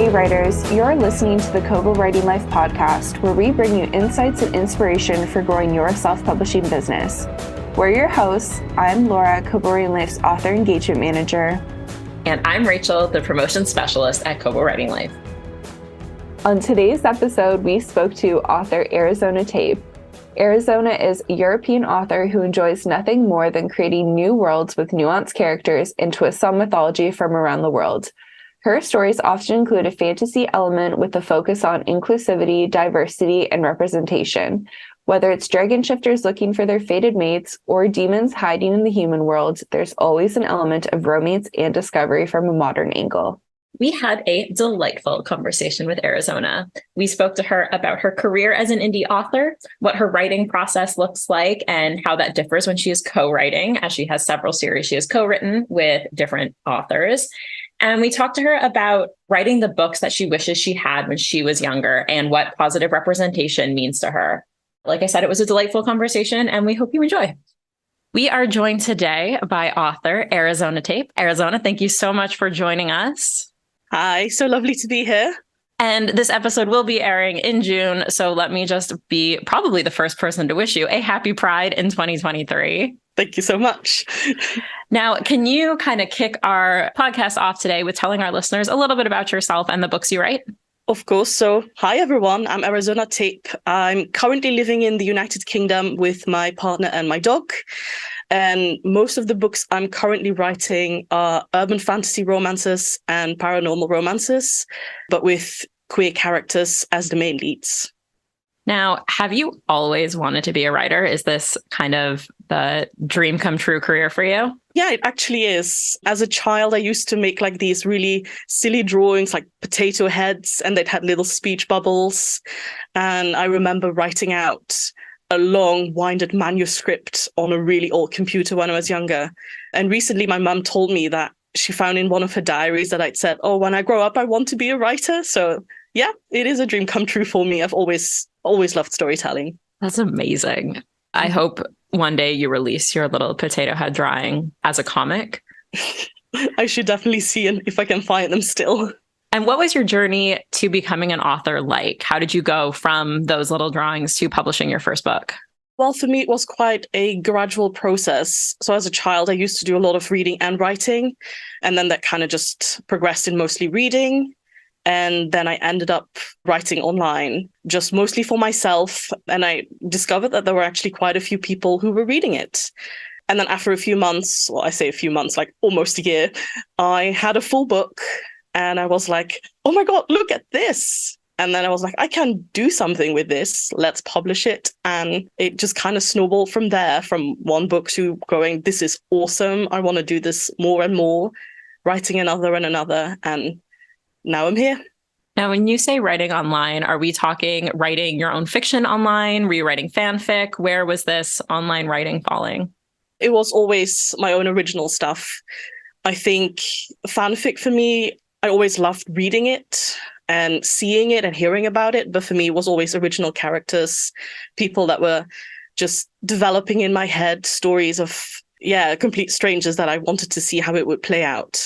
Hey writers, you're listening to the Kobo Writing Life podcast, where we bring you insights and inspiration for growing your self-publishing business. We're your hosts. I'm Laura, Kobo Writing Life's author engagement manager. And I'm Rachel, the promotion specialist at Kobo Writing Life. On today's episode, we spoke to author Arizona Tape. Arizona is a European author who enjoys nothing more than creating new worlds with nuanced characters and twists on mythology from around the world. Her stories often include a fantasy element with a focus on inclusivity, diversity, and representation. Whether it's dragon shifters looking for their fated mates or demons hiding in the human world, there's always an element of romance and discovery from a modern angle. We had a delightful conversation with Arizona. We spoke to her about her career as an indie author, what her writing process looks like, and how that differs when she is co-writing, as she has several series she has co-written with different authors. And we talked to her about writing the books that she wishes she had when she was younger and what positive representation means to her. Like I said, it was a delightful conversation, and we hope you enjoy. We are joined today by author Arizona Tape. Arizona, thank you so much for joining us. Hi, so lovely to be here. And this episode will be airing in June, so let me just be probably the first person to wish you a happy Pride in 2023. Thank you so much. Now, can you kind of kick our podcast off today with telling our listeners a little bit about yourself and the books you write? Of course. So, hi everyone, I'm Arizona Tape. I'm currently living in the United Kingdom with my partner and my dog. And most of the books I'm currently writing are urban fantasy romances and paranormal romances, but with queer characters as the main leads. Now, have you always wanted to be a writer? Is this kind of the dream come true career for you? Yeah, it actually is. As a child, I used to make like these really silly drawings, like potato heads, and they'd had little speech bubbles. And I remember writing out a long, winded manuscript on a really old computer when I was younger. And recently, my mum told me that she found in one of her diaries that I'd said, oh, when I grow up, I want to be a writer. So yeah, it is a dream come true for me. I've always loved storytelling. That's amazing. I hope one day you release your little potato head drawing as a comic. I should definitely see if I can find them still. And what was your journey to becoming an author like? How did you go from those little drawings to publishing your first book? Well, for me, it was quite a gradual process. So as a child, I used to do a lot of reading and writing, and then that kind of just progressed in mostly reading. And then I ended up writing online, just mostly for myself. And I discovered that there were actually quite a few people who were reading it. And then after a few months, well, I say a few months, like almost a year, I had a full book. And I was like, oh my God, look at this. And then I was like, I can do something with this. Let's publish it. And it just kind of snowballed from there, from one book to going, this is awesome. I want to do this more and more, writing another and another. And now I'm here. Now, when you say writing online, are we talking writing your own fiction online? Were you writing fanfic? Where was this online writing falling? It was always my own original stuff. I think fanfic for me, I always loved reading it and seeing it and hearing about it. But for me, it was always original characters, people that were just developing in my head stories of, complete strangers that I wanted to see how it would play out.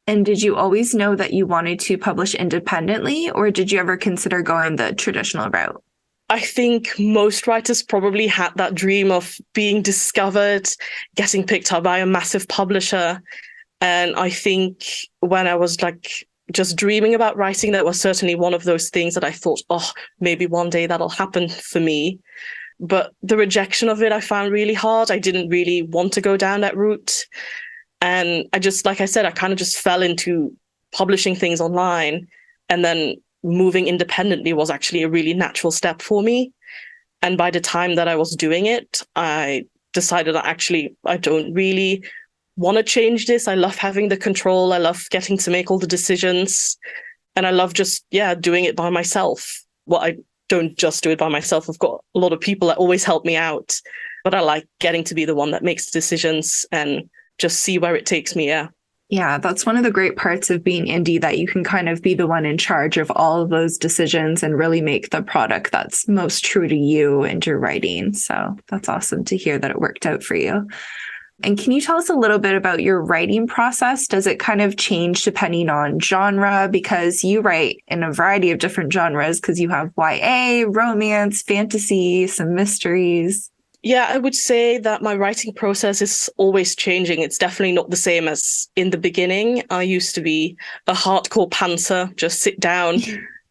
And did you always know that you wanted to publish independently, or did you ever consider going the traditional route? I think most writers probably had that dream of being discovered, getting picked up by a massive publisher. And I think when I was just dreaming about writing, that was certainly one of those things that I thought, oh, maybe one day that'll happen for me. But the rejection of it, I found really hard. I didn't really want to go down that route. And I just, like I said, I kind of just fell into publishing things online, and then moving independently was actually a really natural step for me. And by the time that I was doing it, I decided that actually I don't really want to change this. I love having the control. I love getting to make all the decisions. And I love just, doing it by myself. Well, I don't just do it by myself. I've got a lot of people that always help me out, but I like getting to be the one that makes the decisions and just see where it takes me. Yeah, that's one of the great parts of being indie, that you can kind of be the one in charge of all of those decisions and really make the product that's most true to you and your writing. So that's awesome to hear that it worked out for you. And can you tell us a little bit about your writing process? Does it kind of change depending on genre? Because you write in a variety of different genres, because you have YA, romance, fantasy, some mysteries. Yeah, I would say that my writing process is always changing. It's definitely not the same as in the beginning. I used to be a hardcore pantser, just sit down,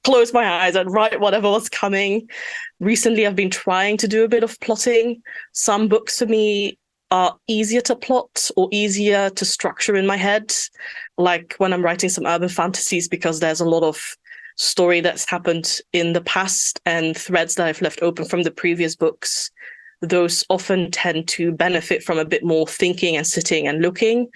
close my eyes and write whatever was coming. Recently, I've been trying to do a bit of plotting. Some books for me are easier to plot or easier to structure in my head, like when I'm writing some urban fantasies, because there's a lot of story that's happened in the past and threads that I've left open from the previous books. Those often tend to benefit from a bit more thinking and sitting and looking.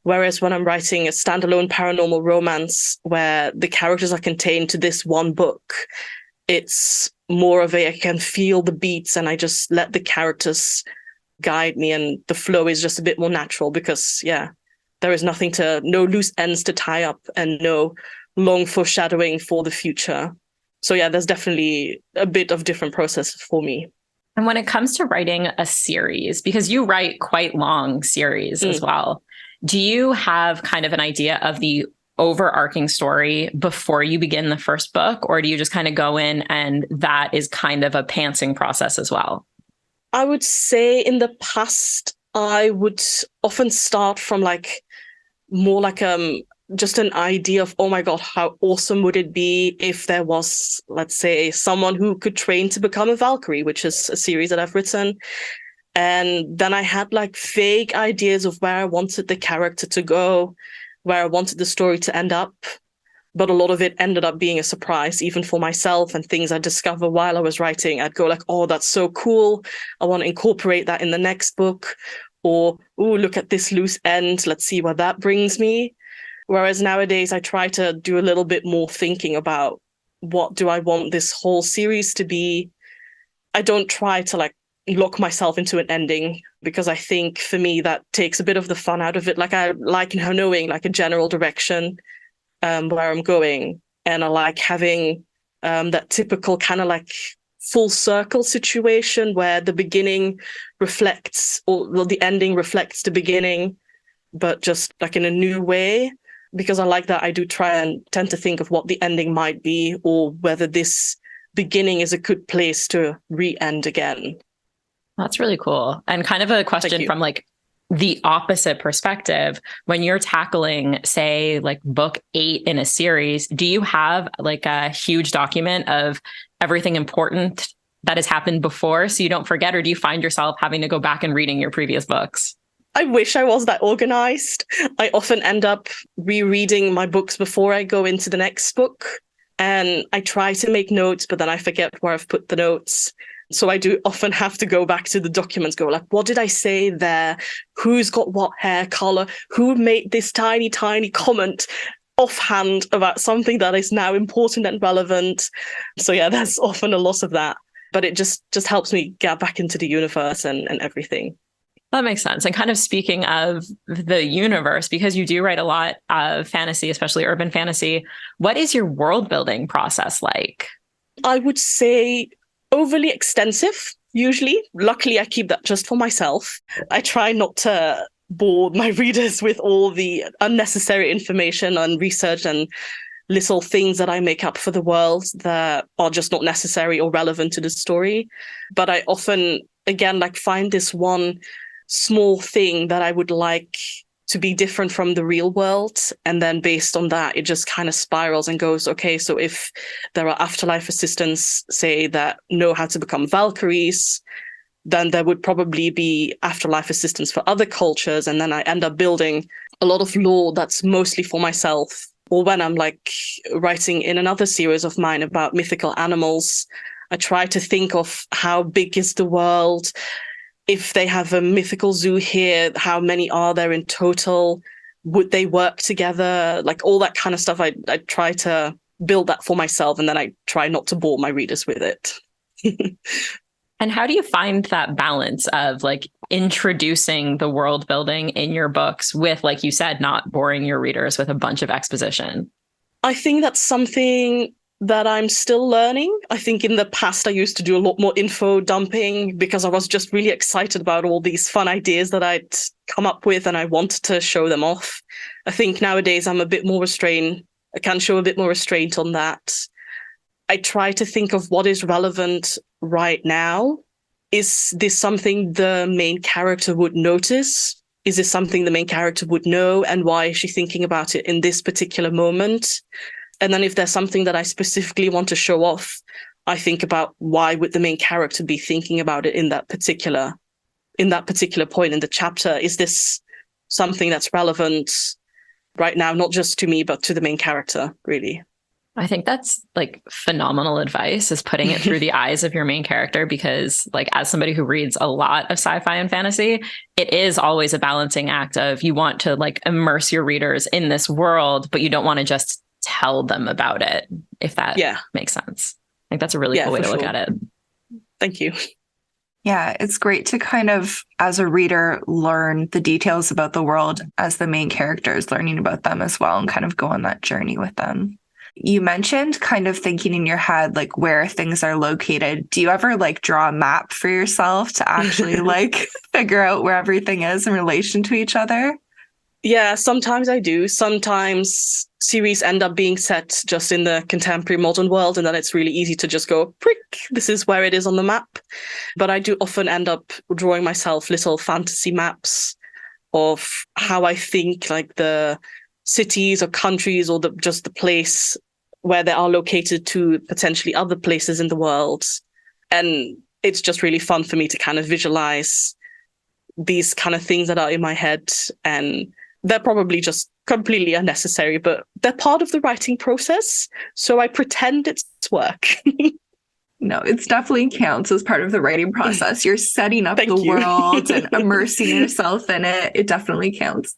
Whereas when I'm writing a standalone paranormal romance where the characters are contained to this one book, it's more of I can feel the beats and I just let the characters guide me, and the flow is just a bit more natural because, yeah, there is no loose ends to tie up and no long foreshadowing for the future. So yeah, there's definitely a bit of different process for me. And when it comes to writing a series, because you write quite long series as well, do you have kind of an idea of the overarching story before you begin the first book, or do you just kind of go in and that is kind of a pantsing process as well? I would say in the past, I would often start from more just an idea of, oh my God, how awesome would it be if there was, let's say, someone who could train to become a Valkyrie, which is a series that I've written. And then I had vague ideas of where I wanted the character to go, where I wanted the story to end up. But a lot of it ended up being a surprise, even for myself, and things I discovered while I was writing. I'd go oh, that's so cool. I want to incorporate that in the next book. Or, oh, look at this loose end. Let's see where that brings me. Whereas nowadays I try to do a little bit more thinking about what do I want this whole series to be. I don't try to lock myself into an ending, because I think for me that takes a bit of the fun out of it. I like knowing a general direction where I'm going. And I like having that typical kind of full circle situation where the beginning reflects, or the ending reflects the beginning, but just in a new way. Because I like that, I do try and tend to think of what the ending might be, or whether this beginning is a good place to re-end again. That's really cool. And kind of a question from the opposite perspective, when you're tackling, say, book 8 in a series, do you have a huge document of everything important that has happened before so you don't forget, or do you find yourself having to go back and reading your previous books? I wish I was that organized. I often end up rereading my books before I go into the next book. And I try to make notes, but then I forget where I've put the notes. So I do often have to go back to the documents, go what did I say there? Who's got what hair color? Who made this tiny, tiny comment offhand about something that is now important and relevant? So yeah, there's often a lot of that. But it just helps me get back into the universe and everything. That makes sense. And kind of speaking of the universe, because you do write a lot of fantasy, especially urban fantasy, what is your world building process like? I would say overly extensive, usually. Luckily, I keep that just for myself. I try not to bore my readers with all the unnecessary information and research and little things that I make up for the world that are just not necessary or relevant to the story. But I often, again, find this one small thing that I would like to be different from the real world. And then based on that, it just kind of spirals and goes, okay, so if there are afterlife assistants, say, that know how to become Valkyries, then there would probably be afterlife assistants for other cultures. And then I end up building a lot of lore that's mostly for myself. Or when I'm writing in another series of mine about mythical animals, I try to think of how big is the world. If they have a mythical zoo here, how many are there in total? Would they work together? All that kind of stuff. I try to build that for myself, and then I try not to bore my readers with it. And how do you find that balance of introducing the world building in your books with, like you said, not boring your readers with a bunch of exposition? I think that's something that I'm still learning. I think in the past I used to do a lot more info dumping because I was just really excited about all these fun ideas that I'd come up with and I wanted to show them off. I think nowadays I'm a bit more restrained. I can show a bit more restraint on that. I try to think of what is relevant right now. Is this something the main character would notice? Is this something the main character would know? And why is she thinking about it in this particular moment? And then if there's something that I specifically want to show off, I think about why would the main character be thinking about it in that particular point in the chapter? Is this something that's relevant right now, not just to me, but to the main character, really? I think that's like phenomenal advice, is putting it through the eyes of your main character, because like as somebody who reads a lot of sci-fi and fantasy, it is always a balancing act of you want to like immerse your readers in this world, but you don't want to just tell them about it, if that makes sense. I think that's a really cool way to look at it. Thank you. Yeah, it's great to kind of, as a reader, learn the details about the world as the main character is learning about them as well, and kind of go on that journey with them. You mentioned kind of thinking in your head, like where things are located. Do you ever like draw a map for yourself to actually like figure out where everything is in relation to each other? Yeah, sometimes I do. Sometimes series end up being set just in the contemporary modern world, and then it's really easy to just go, prick, this is where it is on the map. But I do often end up drawing myself little fantasy maps of how I think like the cities or countries or just the place where they are located to potentially other places in the world. And it's just really fun for me to kind of visualize these kind of things that are in my head. And they're probably just completely unnecessary, but they're part of the writing process. So I pretend it's work. No, it's definitely counts as part of the writing process. You're setting up the world and immersing yourself in it. It definitely counts.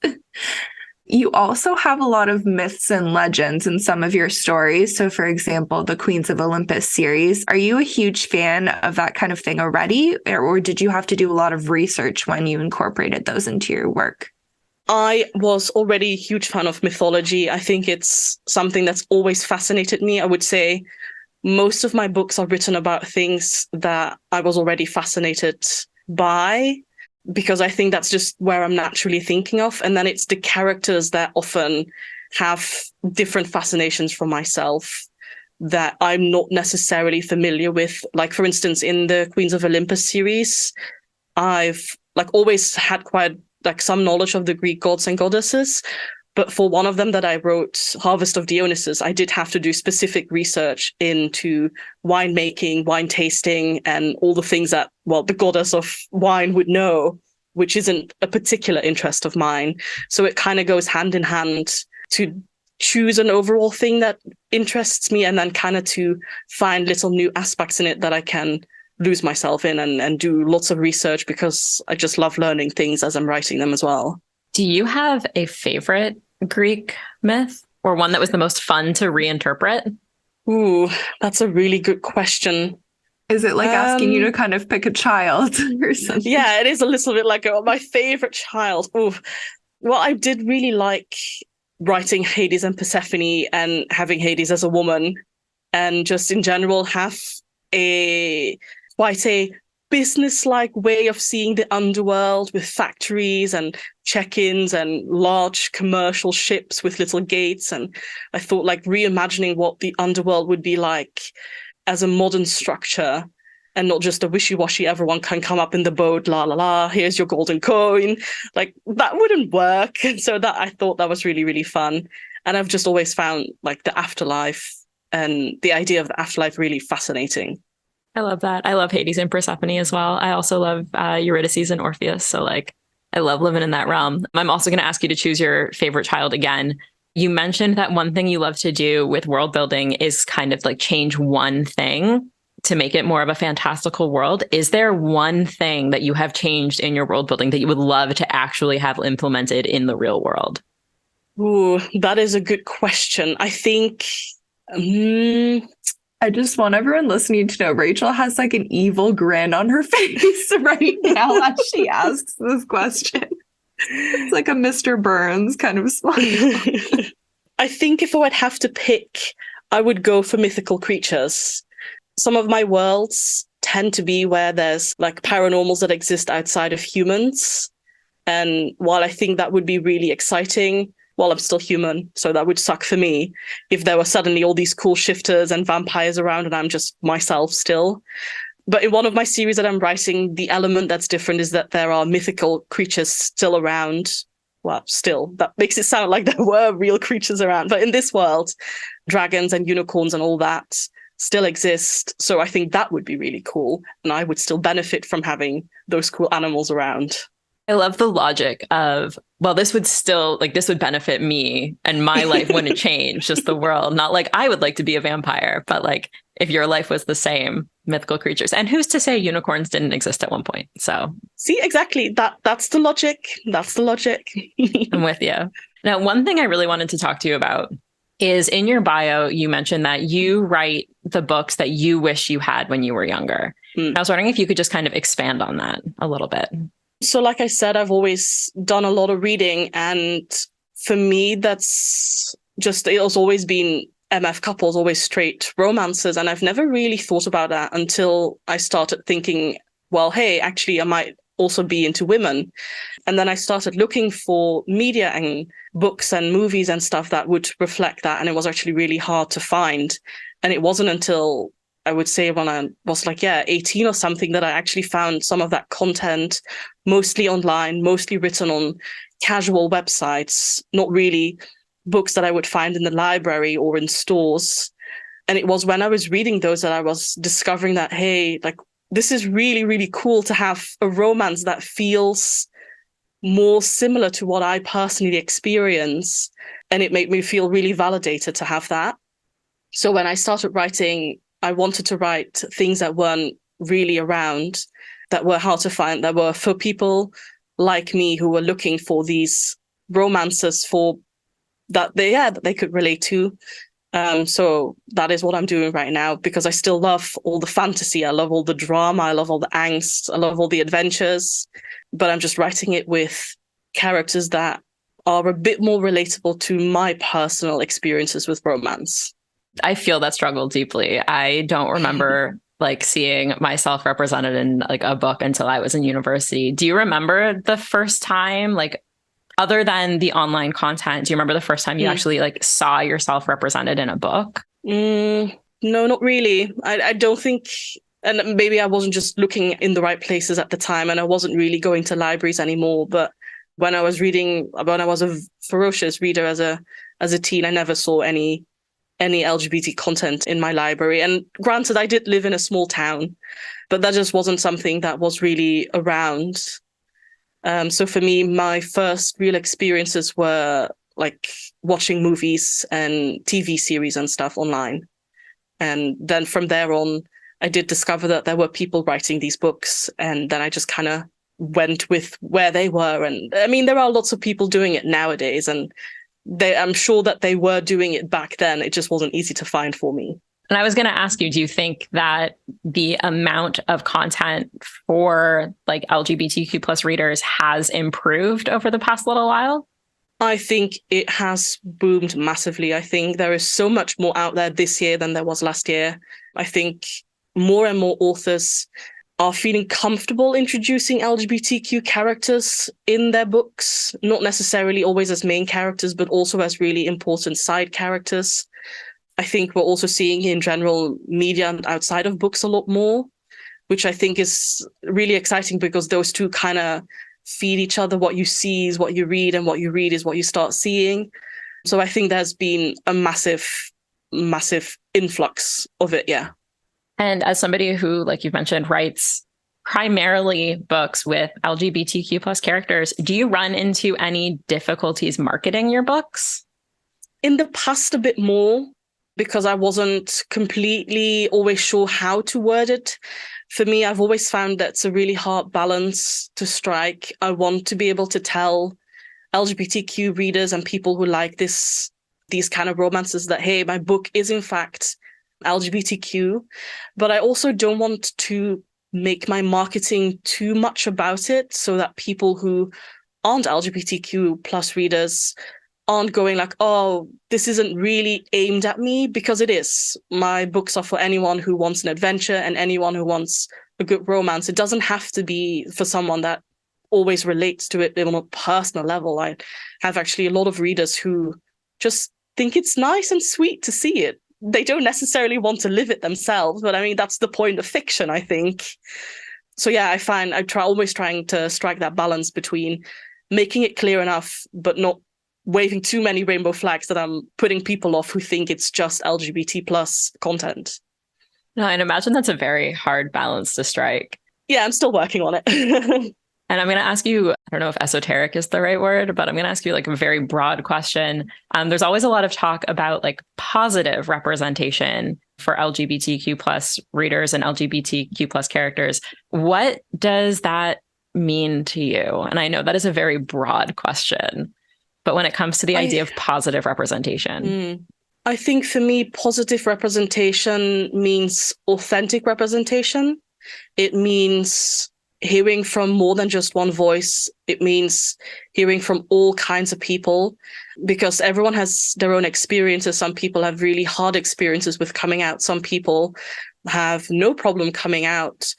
You also have a lot of myths and legends in some of your stories. So, for example, the Queens of Olympus series. Are you a huge fan of that kind of thing already? Or did you have to do a lot of research when you incorporated those into your work? I was already a huge fan of mythology. I think it's something that's always fascinated me. I would say most of my books are written about things that I was already fascinated by, because I think that's just where I'm naturally thinking of. And then it's the characters that often have different fascinations from myself that I'm not necessarily familiar with. Like, for instance, in the Queens of Olympus series, I've like always had quite like some knowledge of the Greek gods and goddesses. But for one of them that I wrote, Harvest of Dionysus, I did have to do specific research into winemaking, wine tasting, and all the things that, well, the goddess of wine would know, which isn't a particular interest of mine. So it kind of goes hand in hand to choose an overall thing that interests me and then kind of to find little new aspects in it that I can lose myself in and do lots of research, because I just love learning things as I'm writing them as well. Do you have a favorite Greek myth, or one that was the most fun to reinterpret? Ooh, that's a really good question. Is it like asking you to kind of pick a child or something? Yeah, it is a little bit like my favorite child. Ooh. Well, I did really like writing Hades and Persephone and having Hades as a woman, and just in general have quite a business-like way of seeing the underworld, with factories and check-ins and large commercial ships with little gates. And I thought like reimagining what the underworld would be like as a modern structure, and not just a wishy-washy, everyone can come up in the boat, la la la, here's your golden coin. Like, that wouldn't work. So that, I thought that was really, really fun. And I've just always found like the afterlife and the idea of the afterlife really fascinating. I love that. I love Hades and Persephone as well. I also love Eurydice and Orpheus. So like, I love living in that realm. I'm also going to ask you to choose your favorite child again. You mentioned that one thing you love to do with world building is kind of like change one thing to make it more of a fantastical world. Is there one thing that you have changed in your world building that you would love to actually have implemented in the real world? Ooh, that is a good question. I think... I just want everyone listening to know Rachel has like an evil grin on her face right now as she asks this question. It's like a Mr. Burns kind of smile. I think if I would have to pick I would go for mythical creatures. Some of my worlds tend to be where there's like paranormals that exist outside of humans. And while I think that would be really exciting, while I'm still human, so that would suck for me if there were suddenly all these cool shifters and vampires around and I'm just myself still. But in one of my series that I'm writing, the element that's different is that there are mythical creatures still around. Well, still, that makes it sound like there were real creatures around. But in this world, dragons and unicorns and all that still exist. So I think that would be really cool. And I would still benefit from having those cool animals around. I love the logic of, well, this would benefit me and my life wouldn't change, just the world. Not like I would like to be a vampire, but like if your life was the same, mythical creatures. And who's to say unicorns didn't exist at one point? So see, exactly. That's the logic. That's the logic. I'm with you. Now, one thing I really wanted to talk to you about is in your bio, you mentioned that you write the books that you wish you had when you were younger. I was wondering if you could just kind of expand on that a little bit. So like I said, I've always done a lot of reading. And for me, that's just, it has always been MF couples, always straight romances. And I've never really thought about that until I started thinking, well, hey, actually, I might also be into women. And then I started looking for media and books and movies and stuff that would reflect that. And it was actually really hard to find. And it wasn't until I would say when I was 18 or something that I actually found some of that content, mostly online, mostly written on casual websites, not really books that I would find in the library or in stores. And it was when I was reading those that I was discovering that, hey, like this is really, really cool to have a romance that feels more similar to what I personally experience. And it made me feel really validated to have that. So when I started writing, I wanted to write things that weren't really around, that were hard to find, that were for people like me who were looking for these romances for that they could relate to. So that is what I'm doing right now, because I still love all the fantasy. I love all the drama. I love all the angst. I love all the adventures, but I'm just writing it with characters that are a bit more relatable to my personal experiences with romance. I feel that struggle deeply. I don't remember like seeing myself represented in like a book until I was in university. Do you remember the first time, like other than the online content, do you remember the first time you actually like saw yourself represented in a book? No, not really. I don't think, and maybe I wasn't just looking in the right places at the time and I wasn't really going to libraries anymore. But when I was a ferocious reader as a teen, I never saw any LGBT content in my library. And granted, I did live in a small town, but that just wasn't something that was really around. So for me, my first real experiences were like watching movies and TV series and stuff online. And then from there on, I did discover that there were people writing these books. And then I just kind of went with where they were. And I mean, there are lots of people doing it nowadays, and I'm sure that they were doing it back then. It just wasn't easy to find for me. And I was going to ask you, do you think that the amount of content for like LGBTQ plus readers has improved over the past little while? I think it has boomed massively. I think there is so much more out there this year than there was last year. I think more and more authors are feeling comfortable introducing LGBTQ characters in their books, not necessarily always as main characters, but also as really important side characters. I think we're also seeing in general media outside of books a lot more, which I think is really exciting because those two kind of feed each other. What you see is what you read, and what you read is what you start seeing. So I think there's been a massive, massive influx of it, yeah. And as somebody who, like you've mentioned, writes primarily books with LGBTQ plus characters, do you run into any difficulties marketing your books? In the past, a bit more, because I wasn't completely always sure how to word it. For me, I've always found that's a really hard balance to strike. I want to be able to tell LGBTQ readers and people who like these kind of romances that, hey, my book is in fact LGBTQ, but I also don't want to make my marketing too much about it so that people who aren't LGBTQ plus readers aren't going like, oh, this isn't really aimed at me, because it is. My books are for anyone who wants an adventure and anyone who wants a good romance. It doesn't have to be for someone that always relates to it on a personal level. I have actually a lot of readers who just think it's nice and sweet to see it. They don't necessarily want to live it themselves, but I mean, that's the point of fiction, I think. So yeah, I find always trying to strike that balance between making it clear enough, but not waving too many rainbow flags that I'm putting people off who think it's just LGBT plus content. No, and imagine that's a very hard balance to strike. Yeah, I'm still working on it. And I'm going to ask you, I don't know if esoteric is the right word, but I'm going to ask you like a very broad question. There's always a lot of talk about like positive representation for LGBTQ plus readers and LGBTQ plus characters. What does that mean to you? And I know that is a very broad question, but when it comes to the idea of positive representation. I think for me, positive representation means authentic representation. It means hearing from more than just one voice. It means hearing from all kinds of people, because everyone has their own experiences. Some people have really hard experiences with coming out. Some people have no problem coming out.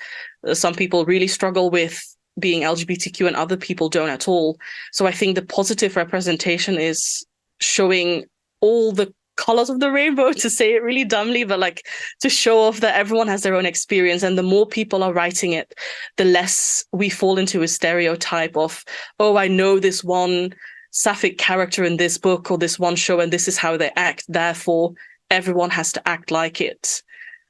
Some people really struggle with being LGBTQ and other people don't at all. So I think the positive representation is showing all the colors of the rainbow, to say it really dumbly, but like to show off that everyone has their own experience. And the more people are writing it, the less we fall into a stereotype of, oh, I know this one sapphic character in this book or this one show, and this is how they act. Therefore, everyone has to act like it.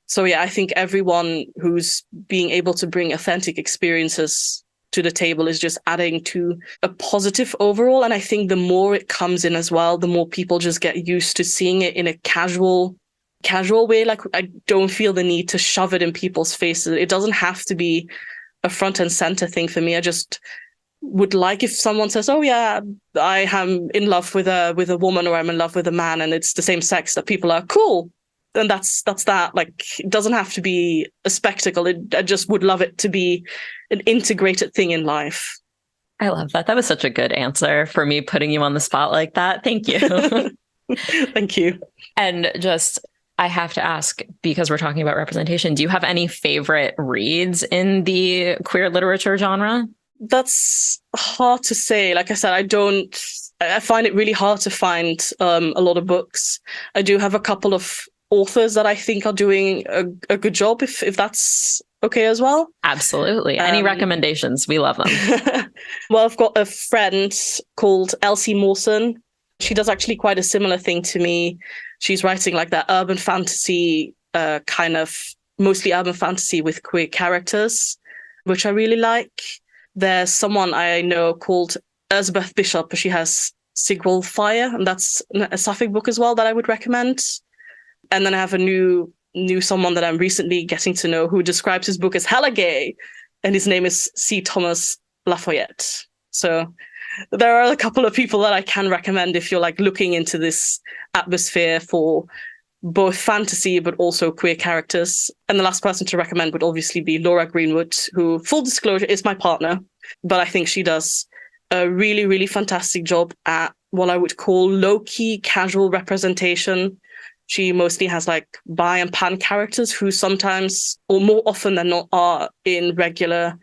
So yeah, I think everyone who's being able to bring authentic experiences to the table is just adding to a positive overall. And I think the more it comes in as well, the more people just get used to seeing it in a casual way. Like, I don't feel the need to shove it in people's faces. It doesn't have to be a front and center thing for me. I just would like if someone says, oh yeah, I am in love with a woman, or I'm in love with a man, and it's the same sex, that people are cool. And that's that. Like, it doesn't have to be a spectacle. I just would love it to be an integrated thing in life. I love that. That was such a good answer for me, putting you on the spot like that. Thank you. Thank you. And just, I have to ask, because we're talking about representation, do you have any favorite reads in the queer literature genre? That's hard to say. Like I said, I find it really hard to find a lot of books. I do have a couple of authors that I think are doing a good job, if that's okay as well. Absolutely. Any recommendations? We love them. Well, I've got a friend called Elsie Mawson. She does actually quite a similar thing to me. She's writing like that urban fantasy, kind of mostly urban fantasy with queer characters, which I really like. There's someone I know called Elizabeth Bishop. She has Sigral Fire, and that's a sapphic book as well that I would recommend. And then I have a new someone that I'm recently getting to know, who describes his book as hella gay, and his name is C. Thomas Lafayette. So there are a couple of people that I can recommend if you're like looking into this atmosphere for both fantasy but also queer characters. And the last person to recommend would obviously be Laura Greenwood, who, full disclosure, is my partner, but I think she does a really, really fantastic job at what I would call low-key casual representation. She mostly has like bi and pan characters who sometimes, or more often than not, are in regular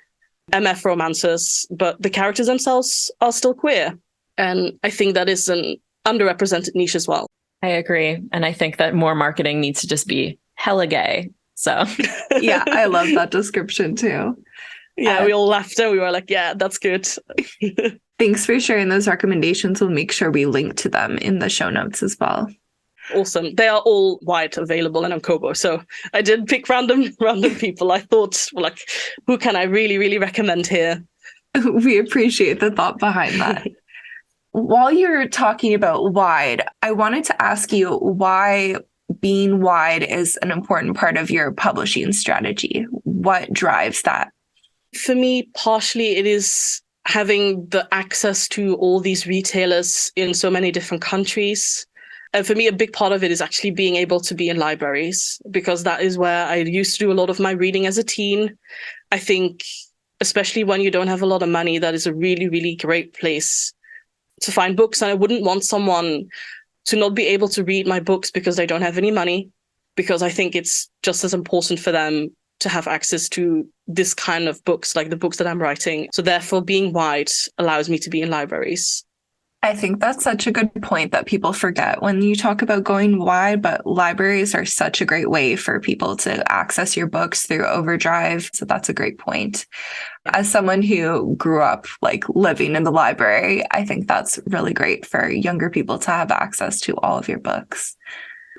MF romances, but the characters themselves are still queer. And I think that is an underrepresented niche as well. I agree. And I think that more marketing needs to just be hella gay. So yeah, I love that description too. Yeah, we all laughed and we were like, yeah, that's good. Thanks for sharing those recommendations. We'll make sure we link to them in the show notes as well. Awesome. They are all wide available and on Kobo. So I did pick random people. I thought, like, who can I really, really recommend here? We appreciate the thought behind that. While you're talking about wide, I wanted to ask you why being wide is an important part of your publishing strategy. What drives that? For me, partially it is having the access to all these retailers in so many different countries. And for me, a big part of it is actually being able to be in libraries, because that is where I used to do a lot of my reading as a teen. I think, especially when you don't have a lot of money, that is a really, really great place to find books, and I wouldn't want someone to not be able to read my books because they don't have any money, because I think it's just as important for them to have access to this kind of books, like the books that I'm writing. So therefore, being white allows me to be in libraries. I think that's such a good point that people forget when you talk about going wide, but libraries are such a great way for people to access your books through Overdrive. So that's a great point. As someone who grew up like living in the library, I think that's really great for younger people to have access to all of your books.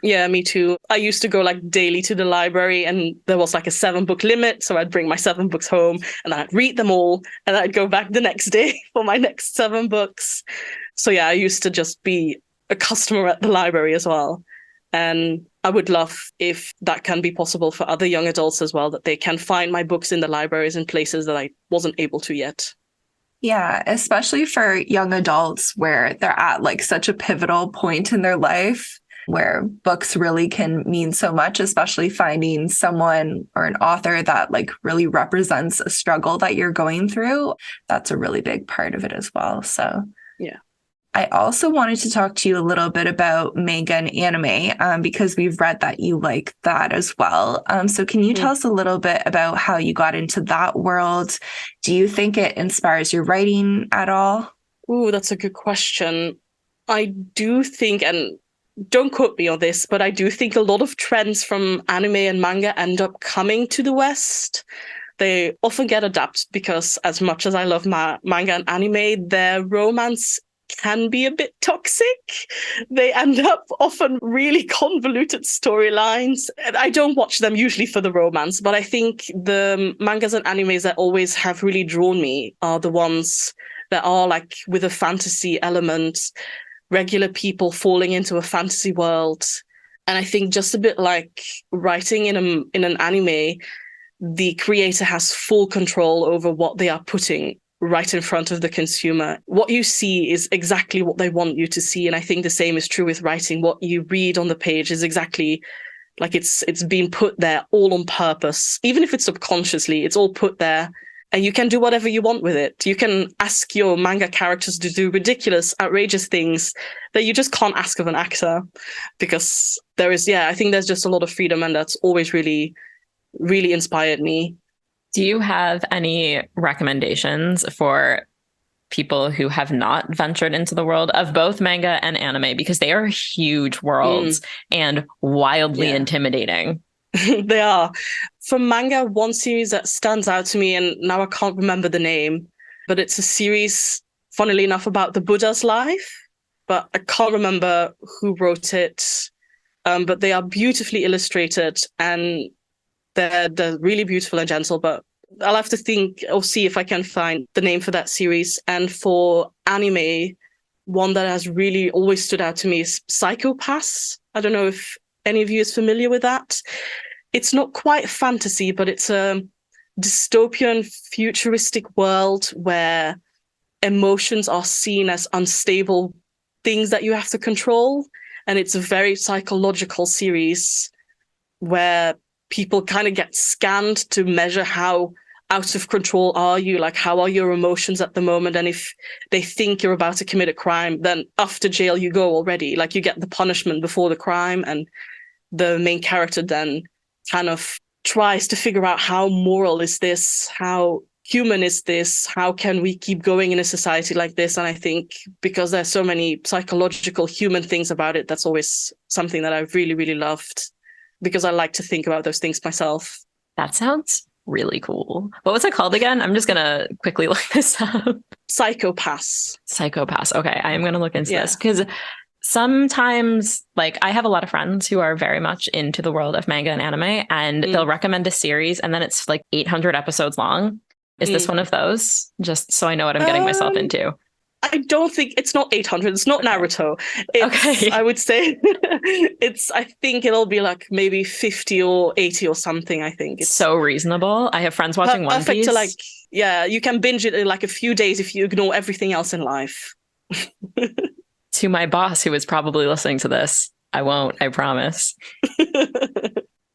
Yeah, me too. I used to go like daily to the library, and there was like a 7-book limit. So I'd bring my 7 books home and I'd read them all, and I'd go back the next day for my next 7 books. So yeah, I used to just be a customer at the library as well. And I would love if that can be possible for other young adults as well, that they can find my books in the libraries in places that I wasn't able to yet. Yeah, especially for young adults where they're at like such a pivotal point in their life where books really can mean so much, especially finding someone or an author that like really represents a struggle that you're going through. That's a really big part of it as well. So yeah. I also wanted to talk to you a little bit about manga and anime because we've read that you like that as well. So can you tell us a little bit about how you got into that world? Do you think it inspires your writing at all? Ooh, that's a good question. I do think, and don't quote me on this, but I do think a lot of trends from anime and manga end up coming to the West. They often get adapted because as much as I love manga and anime, their romance can be a bit toxic. They end up often really convoluted storylines. And I don't watch them usually for the romance, but I think the mangas and animes that always have really drawn me are the ones that are like with a fantasy element, regular people falling into a fantasy world. And I think just a bit like writing in an anime, the creator has full control over what they are putting right in front of the consumer. What you see is exactly what they want you to see. And I think the same is true with writing. What you read on the page is exactly like it's been put there all on purpose. Even if it's subconsciously, it's all put there. And you can do whatever you want with it. You can ask your manga characters to do ridiculous, outrageous things that you just can't ask of an actor, because I think there's just a lot of freedom, and that's always really, really inspired me. Do you have any recommendations for people who have not ventured into the world of both manga and anime? Because they are huge worlds and wildly intimidating. They are. For manga, one series that stands out to me, and now I can't remember the name, but it's a series, funnily enough, about the Buddha's life, but I can't remember who wrote it. But they are beautifully illustrated, and they're really beautiful and gentle, but I'll have to think or see if I can find the name for that series. And for anime, one that has really always stood out to me is Psycho-Pass. I don't know if any of you is familiar with that. It's not quite fantasy, but it's a dystopian, futuristic world where emotions are seen as unstable things that you have to control. And it's a very psychological series where people kind of get scanned to measure how out of control are you, like how are your emotions at the moment. And if they think you're about to commit a crime, then after jail you go already. Like you get the punishment before the crime, and the main character then kind of tries to figure out how moral is this, how human is this, how can we keep going in a society like this. And I think because there's so many psychological human things about it, that's always something that I've really, really loved, because I like to think about those things myself. That sounds really cool. What was it called again? I'm just going to quickly look this up. Psycho-Pass. Psycho-Pass. Okay, I am going to look into this, because sometimes, like, I have a lot of friends who are very much into the world of manga and anime, and they'll recommend a series and then it's like 800 episodes long. Is this one of those? Just so I know what I'm getting myself into. I don't think it's not 800. It's not Naruto. Okay. I would say I think it'll be like maybe 50 or 80 or something. I think it's so reasonable. I have friends watching One Piece. You can binge it in like a few days if you ignore everything else in life. To my boss, who is probably listening to this, I won't, I promise.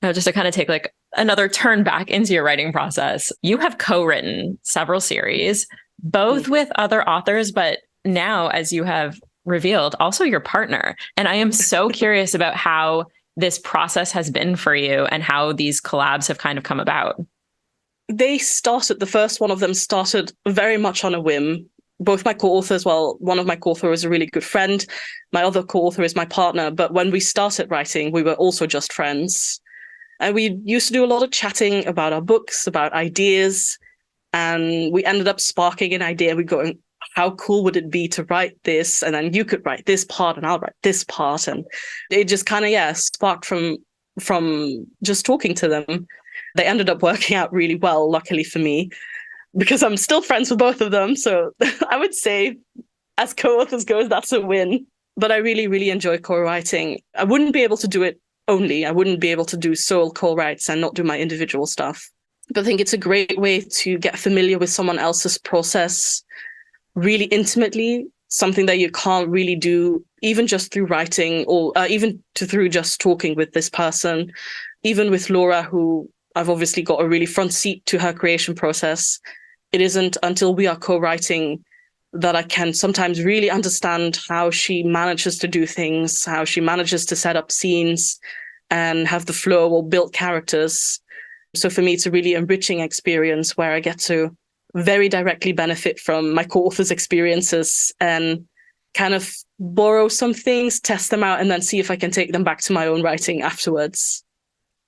Now, just to kind of take like another turn back into your writing process, you have co-written several series, both with other authors, but now, as you have revealed, also your partner. And I am so curious about how this process has been for you and how these collabs have kind of come about. The first one of them started very much on a whim. Both my co-authors, well, one of my co-authors is a really good friend. My other co-author is my partner. But when we started writing, we were also just friends. And we used to do a lot of chatting about our books, about ideas. And we ended up sparking an idea. We going, how cool would it be to write this? And then you could write this part and I'll write this part. And it just kind of, sparked from just talking to them. They ended up working out really well, luckily for me, because I'm still friends with both of them. So I would say, as co-authors goes, that's a win. But I really, really enjoy co-writing. I wouldn't be able to do it only. I wouldn't be able to do sole co-writes and not do my individual stuff. But I think it's a great way to get familiar with someone else's process really intimately, something that you can't really do even just through writing or through just talking with this person. Even with Laura, who I've obviously got a really front seat to her creation process, it isn't until we are co-writing that I can sometimes really understand how she manages to do things, how she manages to set up scenes and have the flow or build characters. So for me, it's a really enriching experience where I get to very directly benefit from my co-authors' experiences and kind of borrow some things, test them out, and then see if I can take them back to my own writing afterwards.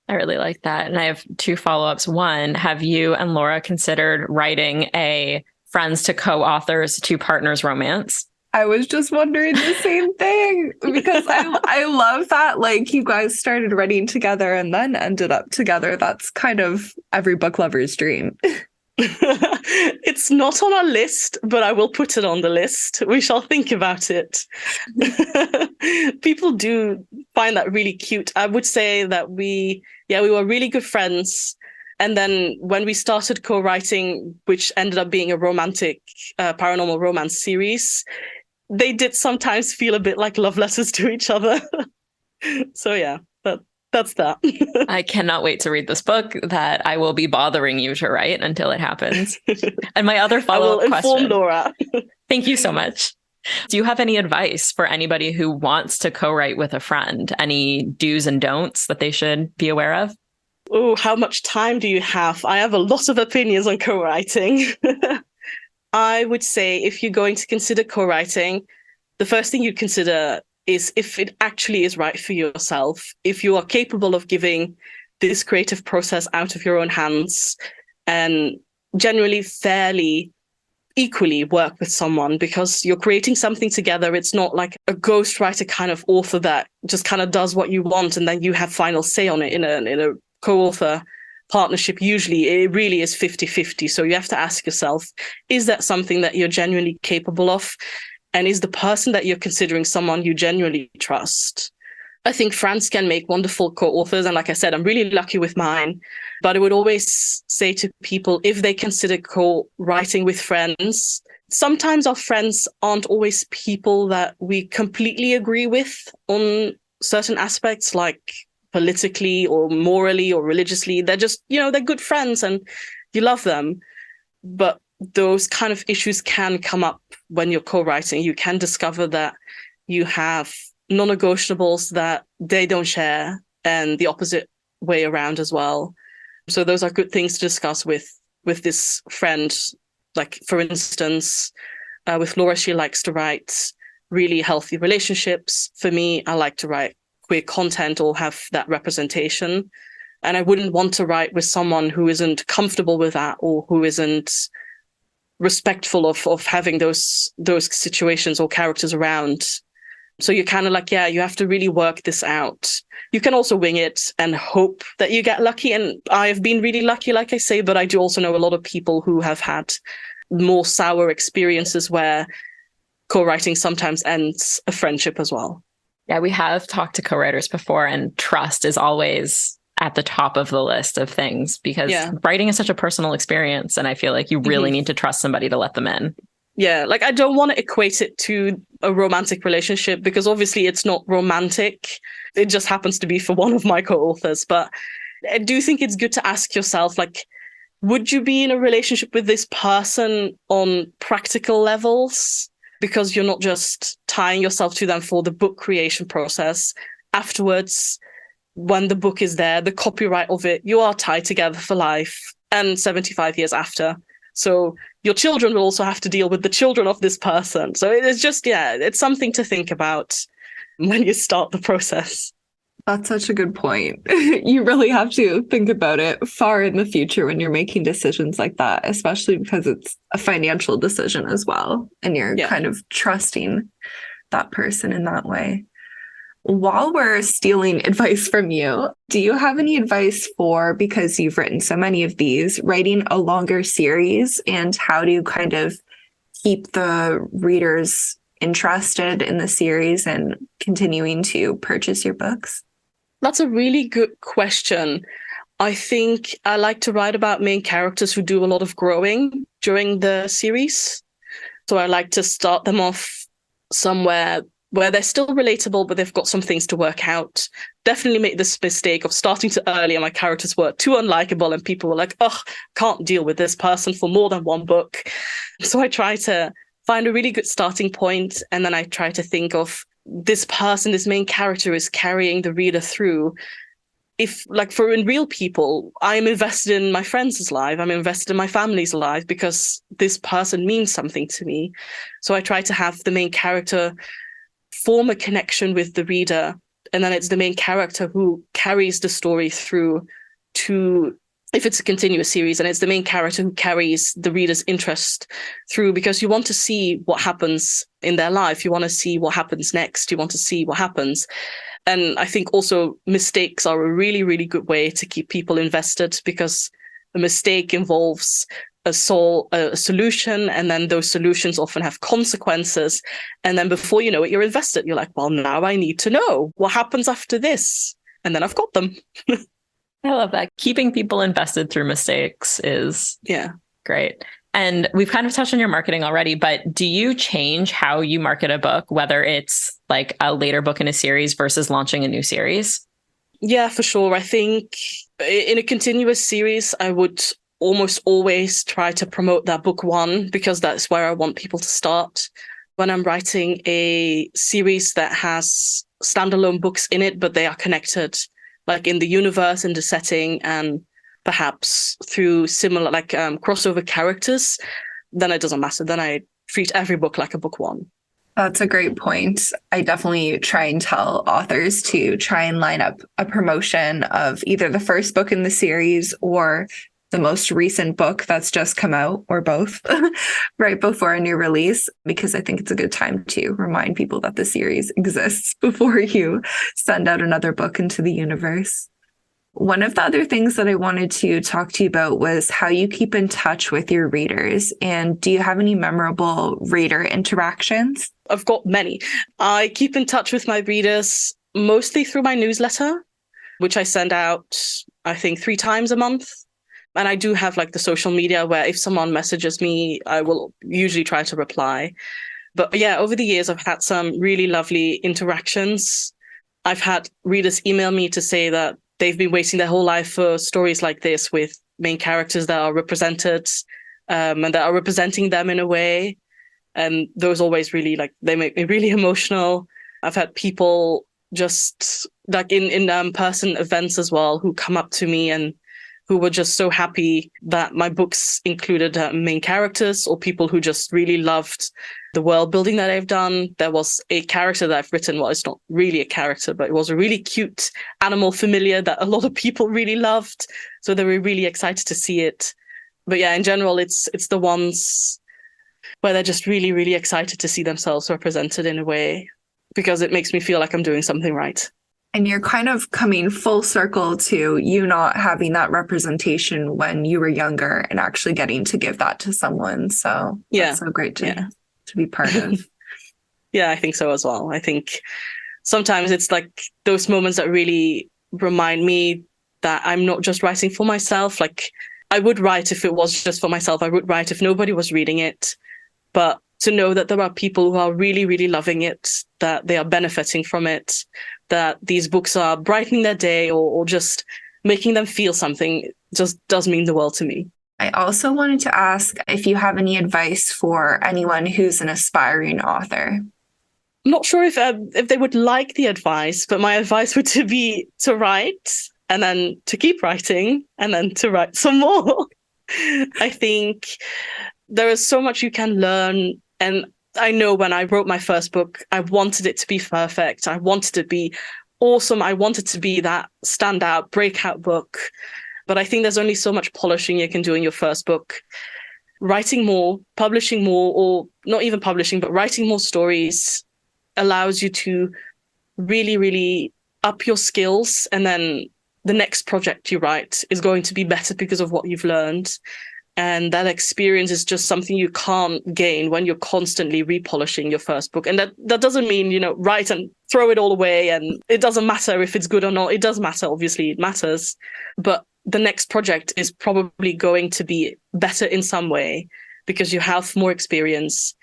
I really like that. And I have two follow-ups. One, have you and Laura considered writing a friends to co-authors to partners romance? I was just wondering the same thing because I love that, like, you guys started writing together and then ended up together. That's kind of every book lover's dream. It's not on our list, but I will put it on the list. We shall think about it. People do find that really cute. I would say that we were really good friends. And then when we started co-writing, which ended up being a romantic paranormal romance series, they did sometimes feel a bit like love letters to each other. So yeah, that's that. I cannot wait to read this book that I will be bothering you to write until it happens. And my other follow-up question. I will inform Laura. Thank you so much. Do you have any advice for anybody who wants to co-write with a friend? Any do's and don'ts that they should be aware of? Oh, how much time do you have? I have a lot of opinions on co-writing. I would say if you're going to consider co-writing, the first thing you'd consider is if it actually is right for yourself, if you are capable of giving this creative process out of your own hands and generally fairly equally work with someone, because you're creating something together. It's not like a ghostwriter kind of author that just kind of does what you want and then you have final say on it. In a co-author partnership, usually it really is 50-50. So you have to ask yourself, is that something that you're genuinely capable of? And is the person that you're considering someone you genuinely trust? I think friends can make wonderful co-authors. And like I said, I'm really lucky with mine. But I would always say to people, if they consider co-writing with friends, sometimes our friends aren't always people that we completely agree with on certain aspects, like politically or morally or religiously. They're just, they're good friends and you love them. But those kind of issues can come up when you're co-writing. You can discover that you have non-negotiables that they don't share and the opposite way around as well. So those are good things to discuss with this friend. Like, for instance, with Laura, she likes to write really healthy relationships. For me, I like to write queer content or have that representation. And I wouldn't want to write with someone who isn't comfortable with that or who isn't respectful of having those situations or characters around. So you're kind of like, you have to really work this out. You can also wing it and hope that you get lucky. And I've been really lucky, like I say, but I do also know a lot of people who have had more sour experiences where co-writing sometimes ends a friendship as well. Yeah, we have talked to co-writers before, and trust is always at the top of the list of things because writing is such a personal experience. And I feel like you really need to trust somebody to let them in. Yeah, like I don't want to equate it to a romantic relationship because obviously it's not romantic. It just happens to be for one of my co-authors. But I do think it's good to ask yourself, like, would you be in a relationship with this person on practical levels? because you're not just tying yourself to them for the book creation process. Afterwards, when the book is there, the copyright of it, you are tied together for life and 75 years after. So your children will also have to deal with the children of this person. So it's just, it's something to think about when you start the process. That's such a good point. You really have to think about it far in the future when you're making decisions like that, especially because it's a financial decision as well. And you're kind of trusting that person in that way. While we're stealing advice from you, do you have any advice for, because you've written so many of these, writing a longer series, and how do you kind of keep the readers interested in the series and continuing to purchase your books? That's a really good question. I think I like to write about main characters who do a lot of growing during the series. So I like to start them off somewhere where they're still relatable, but they've got some things to work out. Definitely make this mistake of starting too early and my characters were too unlikable and people were like, oh, can't deal with this person for more than one book. So I try to find a really good starting point, and then I try to think of this person, this main character is carrying the reader through. If, like, for in real people, I'm invested in my friends' life, I'm invested in my family's life because this person means something to me. So I try to have the main character form a connection with the reader, and then it's the main character who carries the story through to, if it's a continuous series, and it's the main character who carries the reader's interest through, because you want to see what happens in their life. You want to see what happens next. You want to see what happens. And I think also mistakes are a really, really good way to keep people invested, because a mistake involves a solution, and then those solutions often have consequences. And then before you know it, you're invested. You're like, well, now I need to know what happens after this. And then I've got them. I love that. Keeping people invested through mistakes is great. And we've kind of touched on your marketing already, but do you change how you market a book, whether it's like a later book in a series versus launching a new series? Yeah, for sure. I think in a continuous series, I would almost always try to promote that book one, because that's where I want people to start. When I'm writing a series that has standalone books in it, but they are connected, like in the universe, in the setting, and perhaps through similar, like crossover characters, then it doesn't matter. Then I treat every book like a book one. That's a great point. I definitely try and tell authors to try and line up a promotion of either the first book in the series or the most recent book that's just come out, or both, right before a new release, because I think it's a good time to remind people that the series exists before you send out another book into the universe. One of the other things that I wanted to talk to you about was how you keep in touch with your readers. And do you have any memorable reader interactions? I've got many. I keep in touch with my readers mostly through my newsletter, which I send out, I think, 3 times a month. And I do have like the social media where if someone messages me, I will usually try to reply. But yeah, over the years, I've had some really lovely interactions. I've had readers email me to say that they've been waiting their whole life for stories like this with main characters that are represented and that are representing them in a way. And those always really, like, they make me really emotional. I've had people just like in person events as well who come up to me and who were just so happy that my books included main characters, or people who just really loved the world building that I've done. There was a character that I've written, well, it's not really a character, but it was a really cute animal familiar that a lot of people really loved. So they were really excited to see it. But yeah, in general, it's the ones where they're just really, really excited to see themselves represented in a way, because it makes me feel like I'm doing something right. And you're kind of coming full circle to you not having that representation when you were younger and actually getting to give that to someone. So that's so great to be part of. Yeah, I think so as well. I think sometimes it's like those moments that really remind me that I'm not just writing for myself. Like, I would write if it was just for myself. I would write if nobody was reading it. But to know that there are people who are really, really loving it, that they are benefiting from it, that these books are brightening their day or just making them feel something, just does mean the world to me. I also wanted to ask if you have any advice for anyone who's an aspiring author. I'm not sure if they would like the advice, but my advice would be to write and then to keep writing and then to write some more. I think there is so much you can learn. And I know when I wrote my first book, I wanted it to be perfect. I wanted it to be awesome. I wanted to be that standout, breakout book. But I think there's only so much polishing you can do in your first book. Writing more, publishing more, or not even publishing, but writing more stories allows you to really, really up your skills. And then the next project you write is going to be better because of what you've learned. And that experience is just something you can't gain when you're constantly repolishing your first book. And that doesn't mean, write and throw it all away. And it doesn't matter if it's good or not. It does matter. Obviously, it matters. But the next project is probably going to be better in some way because you have more experience.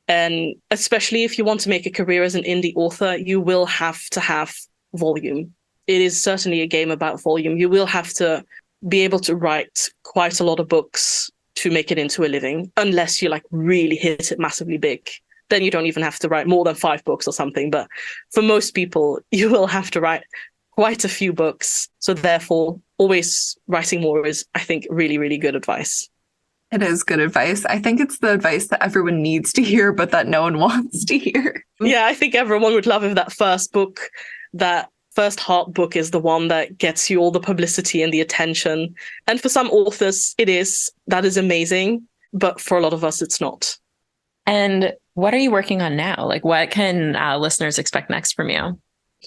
And especially if you want to make a career as an indie author, you will have to have volume. It is certainly a game about volume. You will have to be able to write quite a lot of books to make it into a living, unless you really hit it massively big. Then you don't even have to write more than 5 books or something. But for most people, you will have to write quite a few books. So therefore, always writing more is, I think, really, really good advice. It is good advice. I think it's the advice that everyone needs to hear, but that no one wants to hear. Yeah, I think everyone would love if that first book, that first heart book is the one that gets you all the publicity and the attention. And for some authors, that is amazing. But for a lot of us, it's not. And what are you working on now? What can listeners expect next from you?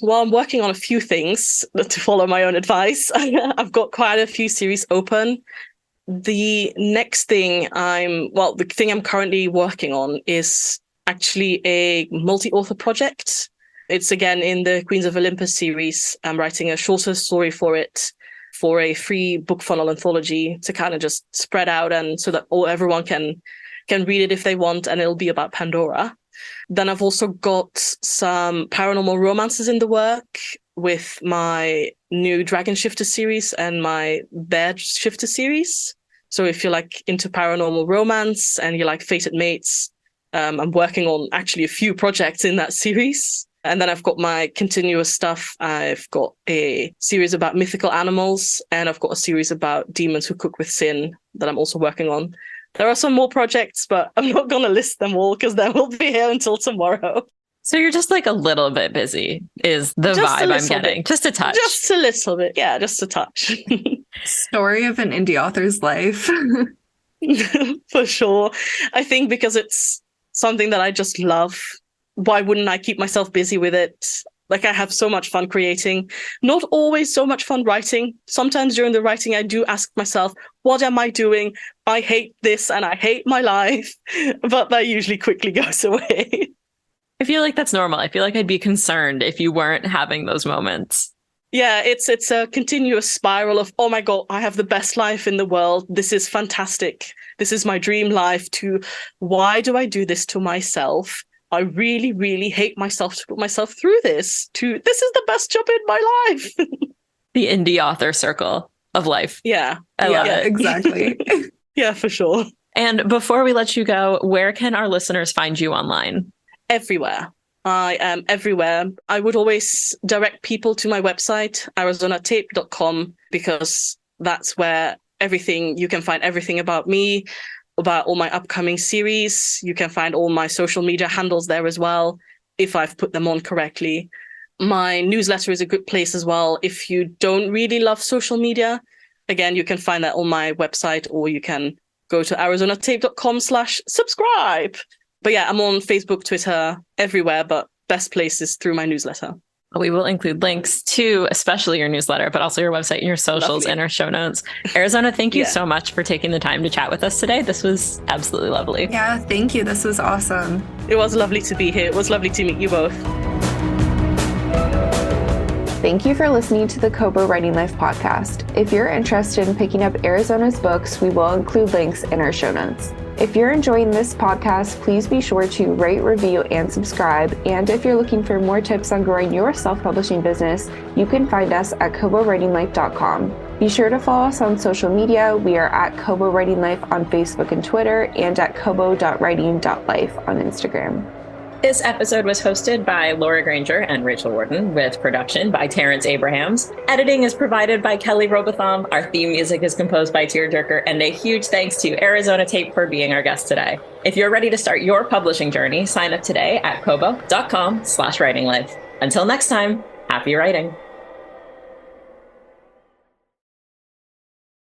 Well, I'm working on a few things to follow my own advice. I've got quite a few series open. The next thing the thing I'm currently working on is actually a multi-author project. It's again in the Queens of Olympus series. I'm writing a shorter story for it, for a free book funnel anthology to kind of just spread out and so that everyone can read it if they want, and it'll be about Pandora. Then I've also got some paranormal romances in the work with my new Dragon Shifter series and my Bear Shifter series. So if you're into paranormal romance and you like Fated Mates, I'm working on actually a few projects in that series. And then I've got my continuous stuff. I've got a series about mythical animals, and I've got a series about demons who cook with sin that I'm also working on. There are some more projects, but I'm not going to list them all because they will be here until tomorrow. So you're just a little bit busy is the vibe I'm getting. Just a touch. Just a little bit. Yeah, just a touch. Story of an indie author's life. For sure. I think because it's something that I just love, why wouldn't I keep myself busy with it? I have so much fun creating, not always so much fun writing. Sometimes during the writing, I do ask myself, what am I doing? I hate this and I hate my life, but that usually quickly goes away. I feel like that's normal. I feel like I'd be concerned if you weren't having those moments. Yeah, it's a continuous spiral of, oh my God, I have the best life in the world. This is fantastic. This is my dream life, to why do I do this to myself? I really, really hate myself to put myself through this, to this is the best job in my life. The indie author circle of life. Yeah. I love it. Exactly. Yeah, for sure. And before we let you go, where can our listeners find you online? Everywhere. I am everywhere. I would always direct people to my website, arizonaTape.com, because that's where you can find everything about me, about all my upcoming series. You can find all my social media handles there as well, if I've put them on correctly. My newsletter is a good place as well. If you don't really love social media, again, you can find that on my website, or you can go to arizonaTape.com/subscribe. But yeah, I'm on Facebook, Twitter, everywhere, but best place is through my newsletter. We will include links to especially your newsletter, but also your website and your socials in our show notes. Arizona, thank you so much for taking the time to chat with us today. This was absolutely lovely. Yeah, thank you. This was awesome. It was lovely to be here. It was lovely to meet you both. Thank you for listening to the Kobo Writing Life podcast. If you're interested in picking up Arizona's books, we will include links in our show notes. If you're enjoying this podcast, please be sure to rate, review, and subscribe. And if you're looking for more tips on growing your self-publishing business, you can find us at kobowritinglife.com. Be sure to follow us on social media. We are at Kobo Writing Life on Facebook and Twitter, and at kobo.writing.life on Instagram. This episode was hosted by Laura Granger and Rachel Warden, with production by Terrence Abrahams. Editing is provided by Kelly Robotham. Our theme music is composed by Tearjerker, and a huge thanks to Arizona Tape for being our guest today. If you're ready to start your publishing journey, sign up today at kobo.com/writinglife. Until next time, happy writing.